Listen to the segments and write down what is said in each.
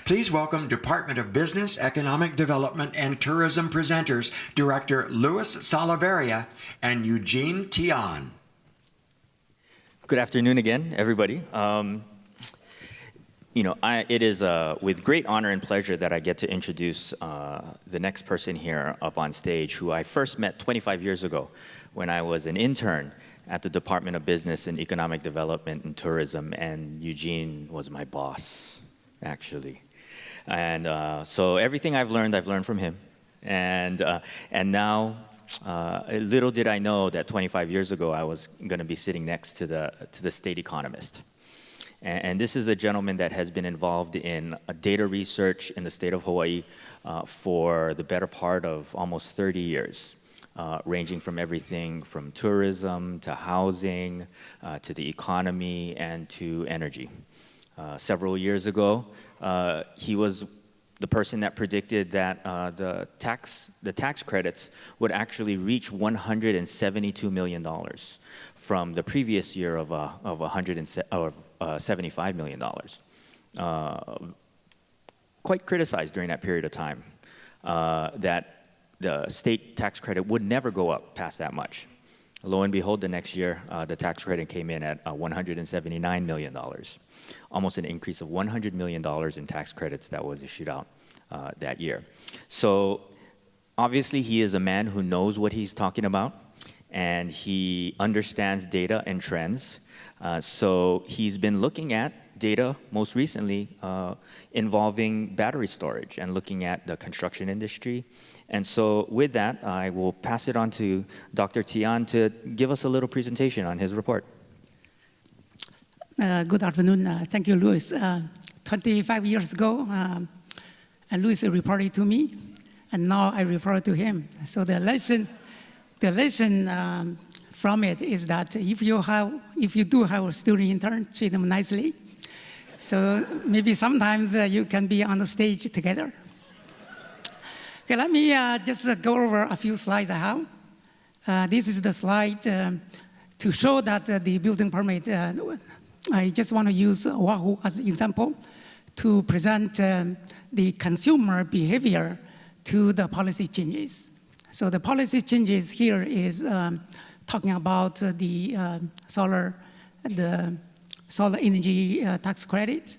Please welcome Department of Business, Economic Development, and Tourism presenters, Director Louis Salaveria and Eugene Tian. Good afternoon again, everybody. It is with great honor and pleasure that I get to introduce the next person here up on stage, who I first met 25 years ago when I was an intern at the Department of Business and Economic Development and Tourism, and Eugene was my boss, actually. And so everything I've learned from him. And now, little did I know that 25 years ago I was going to be sitting next to the state economist. And this is a gentleman that has been involved in data research in the state of Hawaii for the better part of almost 30 years, ranging from everything from tourism to housing to the economy and to energy. Several years ago, he was the person that predicted that the tax credits would actually reach $172 million from the previous year of $75 million. Quite criticized during that period of time that the state tax credit would never go up past that much. Lo and behold, the next year, the tax credit came in at $179 million, almost an increase of $100 million in tax credits that was issued out that year. So obviously, he is a man who knows what he's talking about, and he understands data and trends. So he's been looking at data most recently involving battery storage and looking at the construction industry. And so with that, I will pass it on to Dr. Tian to give us a little presentation on his report. Good afternoon. Thank you, Louis. 25 years ago, Louis reported to me, and now I report to him. So the lesson from it is that if you do have a student intern, treat them nicely. So maybe sometimes you can be on the stage together. Okay, let me just go over a few slides I have. This is the slide to show that the building permit. I just want to use Oahu as an example to present the consumer behavior to the policy changes. So the policy changes here is talking about the solar energy tax credit.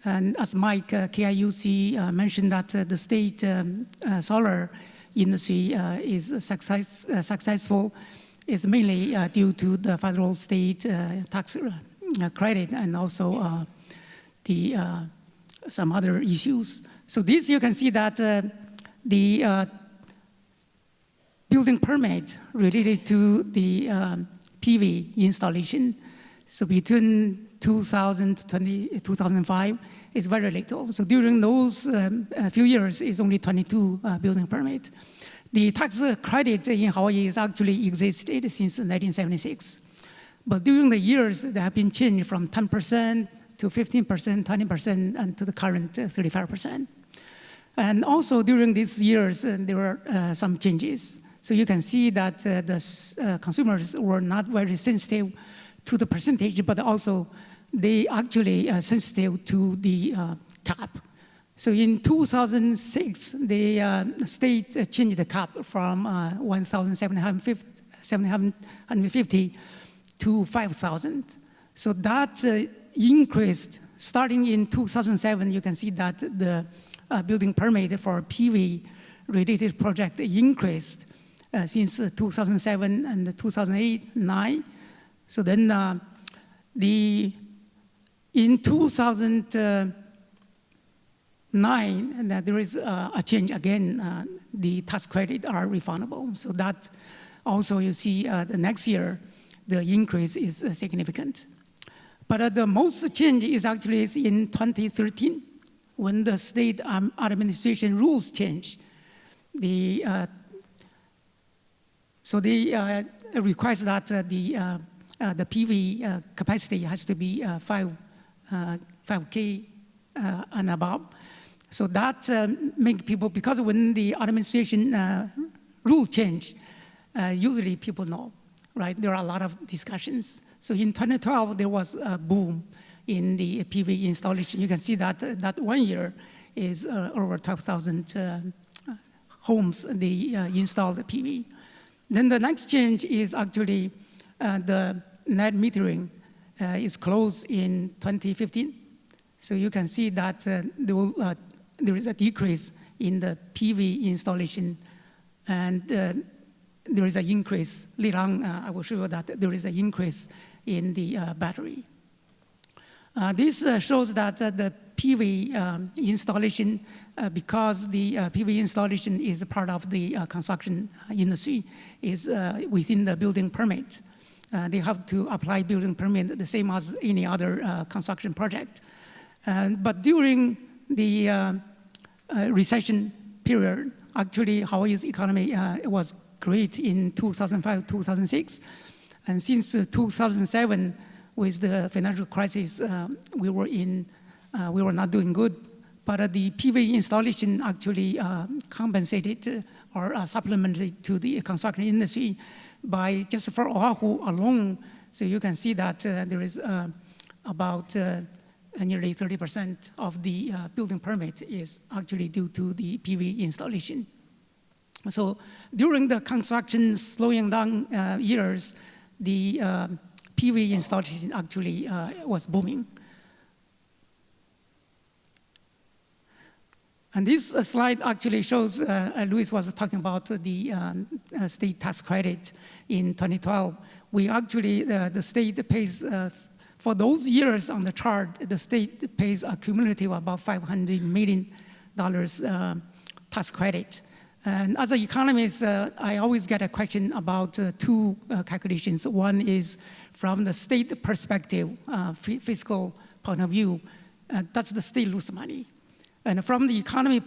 And as Mike, KIUC mentioned that the state solar industry is successful is mainly due to the federal state tax credit and also some other issues. So this you can see that the building permit related to the PV installation. So between 2020, 2005 is very little. So during those few years, it's only 22 building permit. The tax credit in Hawaii has actually existed since 1976. But during the years, they have been changed from 10% to 15%, 20%, and to the current 35%. And also during these years, there were some changes. So you can see that the consumers were not very sensitive to the percentage, but also they actually sensitive to the cap. So in 2006, the state changed the cap from 1,750 to 5,000. So that increased starting in 2007. You can see that the building permit for PV related project increased since 2007 and 2008, 9. So then in 2009, there is a change again. The tax credit are refundable. So that also you see the next year, the increase is significant. But the most change is actually in 2013 when the state administration rules changed. So they request that the PV capacity has to be 5K and above. So that make people, because when the administration rule change, usually people know, right? There are a lot of discussions. So in 2012, there was a boom in the PV installation. You can see that that 1 year is over 12,000 homes they installed the PV. Then the next change is actually the net metering is closed in 2015. So you can see that there is a decrease in the PV installation, and there is an increase. Later on, I will show you that there is an increase in the battery. This shows that the PV installation, because the PV installation is a part of the construction industry, is within the building permit. They have to apply building permit the same as any other construction project. But during the recession period, actually Hawaii's economy was great in 2005, 2006. And since 2007, with the financial crisis, we were not doing good. But the PV installation actually compensated or supplemented to the construction industry by just for Oahu alone. So you can see that there is about nearly 30% of the building permit is actually due to the PV installation. So during the construction slowing down years, the PV installation actually was booming. And this slide actually shows, Louis was talking about the state tax credit in 2012. We actually, the state pays, for those years on the chart, the state pays a cumulative about $500 million tax credit. And as an economist, I always get a question about two calculations. One is from the state perspective, fiscal point of view, does the state lose money? And from the economy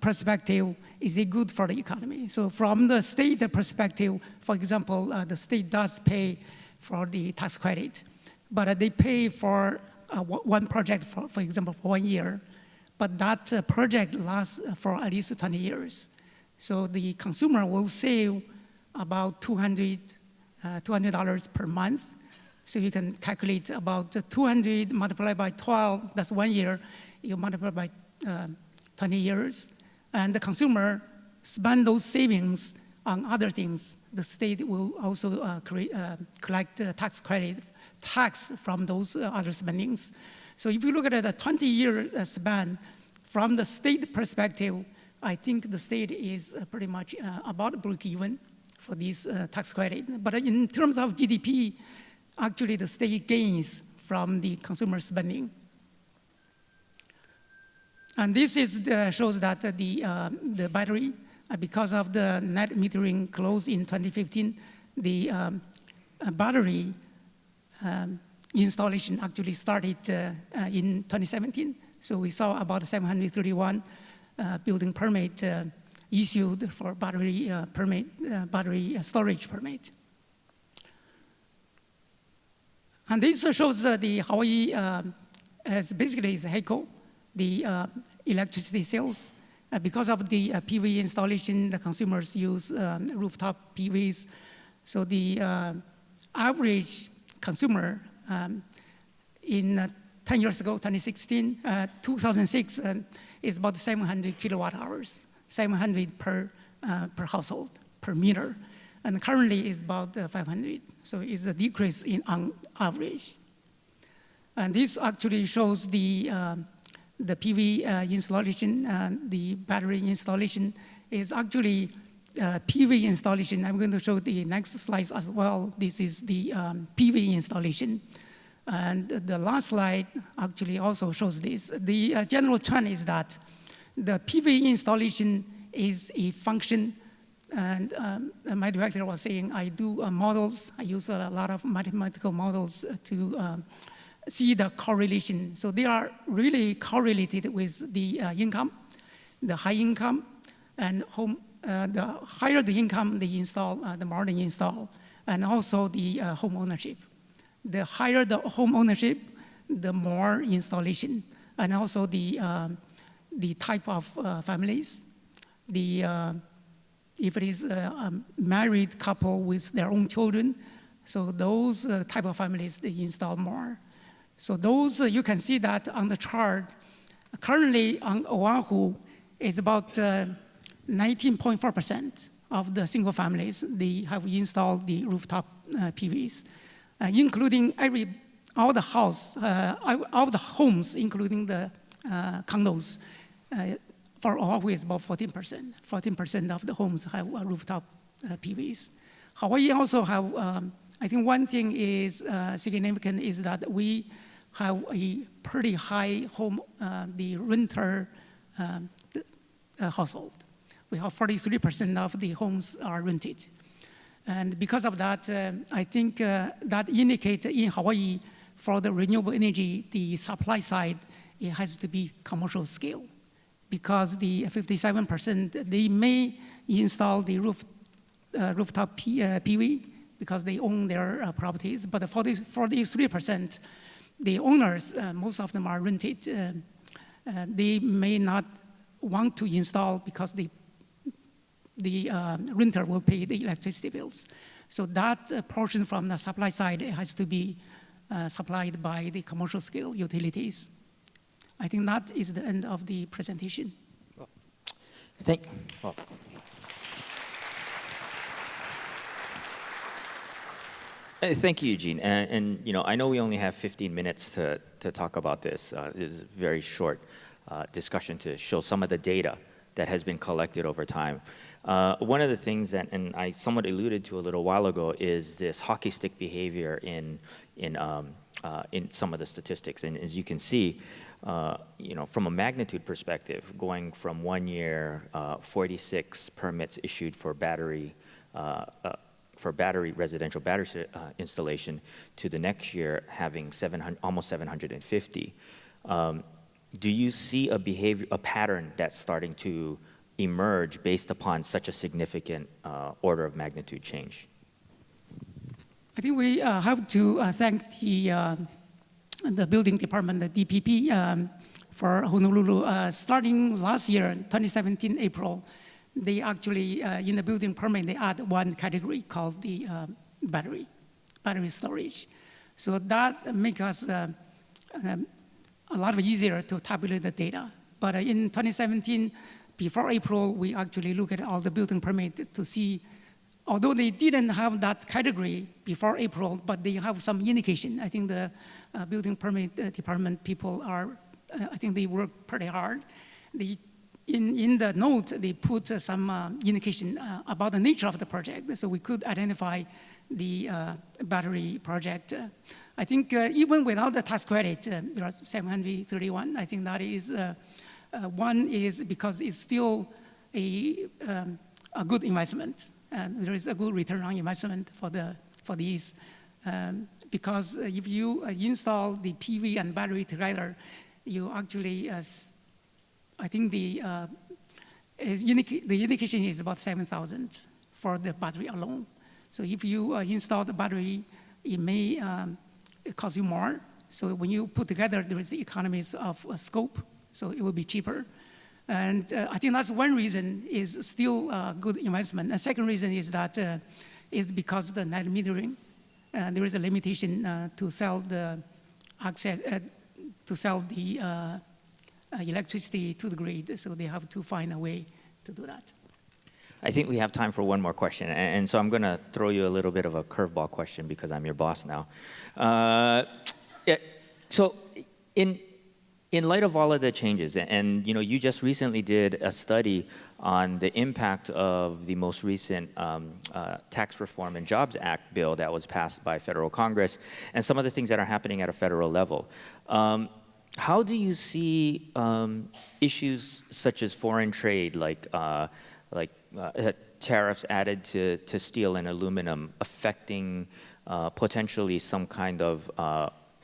perspective, is it good for the economy? So from the state perspective, for example, the state does pay for the tax credit, but they pay for one project, for example, for 1 year, but that project lasts for at least 20 years. So the consumer will save about $200 per month. So you can calculate about 200 multiplied by 12, that's 1 year, you multiply by 20 years. And the consumer spend those savings on other things. The state will also collect tax credit, tax from those other spendings. So if you look at a 20-year span, from the state perspective, I think the state is pretty much about break even for this tax credit. But in terms of GDP, actually the state gains from the consumer spending. And this shows that the battery, because of the net metering close in 2015, the battery installation actually started in 2017. So we saw about 731 building permit issued for battery battery storage permit. And this shows the Hawaii as basically is HECO, the electricity sales. Because of the PV installation, the consumers use rooftop PVs. So the average consumer in 10 years ago, 2016, 2006, is about 700 kilowatt hours, 700 per household, per meter. And currently is about 500. So it's a decrease on average. And this actually shows the PV installation, the battery installation is actually PV installation. I'm going to show the next slides as well. This is the PV installation. And the last slide actually also shows this. The general trend is that the PV installation is a function, and my director was saying I do models. I use a lot of mathematical models to see the correlation. So they are really correlated with the income, the high income, and home. The higher the income they install, the more they install, and also the home ownership. The higher the home ownership, the more installation, and also the type of families. If it is a married couple with their own children, so those type of families, they install more. So those, you can see that on the chart. Currently on Oahu is about 19.4% of the single families, they have installed the rooftop PVs, including all the homes, including the condos. For Oahu is about 14%. 14% of the homes have rooftop PVs. Hawaii also have, I think one thing is significant is that we have a pretty high home, the renter household. We have 43% of the homes are rented. And because of that, I think that indicates in Hawaii for the renewable energy, the supply side, it has to be commercial scale. Because the 57%, they may install the rooftop PV because they own their properties, but the 43%, the owners, most of them are rented. They may not want to install because the renter will pay the electricity bills. So that portion from the supply side has to be supplied by the commercial scale utilities. I think that is the end of the presentation. Thank you, Eugene. And you know, I know we only have 15 minutes to talk about this. It's a very short discussion to show some of the data that has been collected over time. One of the things that, and I somewhat alluded to a little while ago, is this hockey stick behavior in some of the statistics. And as you can see, you know, from a magnitude perspective, going from 1 year, 46 permits issued for residential battery installation, to the next year having almost 750. Do you see a pattern that's starting to emerge based upon such a significant order of magnitude change? I think we have to thank the building department, the DPP, for Honolulu. Starting last year, 2017 April, they actually, in the building permit, they add one category called the battery storage. So that makes us a lot easier to tabulate the data. But in 2017, before April, we actually look at all the building permits to see, although they didn't have that category before April, but they have some indication. I think the building permit department people are, I think they work pretty hard. In the note, they put some indication about the nature of the project, so we could identify the battery project. I think even without the tax credit, there are 731. I think that is, one is because it's still a good investment. There is a good return on investment for these. Because if you install the PV and battery together, you actually, I think the indication is about 7,000 for the battery alone. So if you install the battery, it may cost you more. So when you put together, there is the economies of scope, so it will be cheaper. And I think that's one reason is still a good investment. The second reason is that is because the net metering, there is a limitation to sell the access, to sell the electricity to the grid, so they have to find a way to do that. I think we have time for one more question, and so I'm going to throw you a little bit of a curveball question because I'm your boss now. So in light of all of the changes, and you know, you just recently did a study on the impact of the most recent Tax Reform and Jobs Act bill that was passed by federal Congress, and some of the things that are happening at a federal level. How do you see issues such as foreign trade, like tariffs added to steel and aluminum, affecting potentially some kind of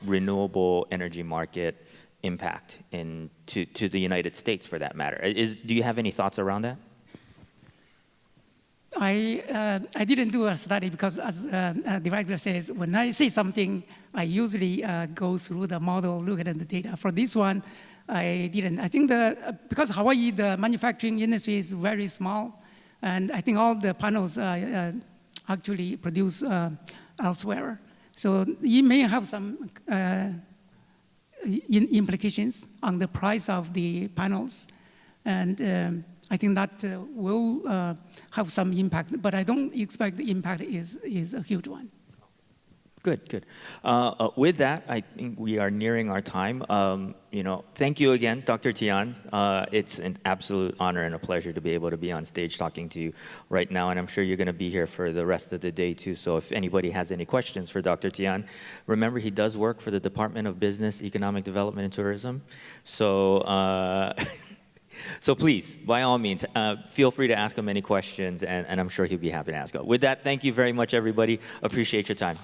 renewable energy market impact to the United States, for that matter? Do you have any thoughts around that? I didn't do a study because, as the director says, when I say something, I usually go through the model, look at the data. For this one, I didn't. I think because Hawaii, the manufacturing industry is very small, and I think all the panels actually produce elsewhere. So you may have some implications on the price of the panels. And I think that will have some impact, but I don't expect the impact is a huge one. Good, good. With that, I think we are nearing our time. Thank you again, Dr. Tian. It's an absolute honor and a pleasure to be able to be on stage talking to you right now, and I'm sure you're going to be here for the rest of the day too. So if anybody has any questions for Dr. Tian, remember he does work for the Department of Business, Economic Development, and Tourism. So. So please, by all means, feel free to ask him any questions, and I'm sure he'll be happy to ask them. With that, thank you very much, everybody. Appreciate your time.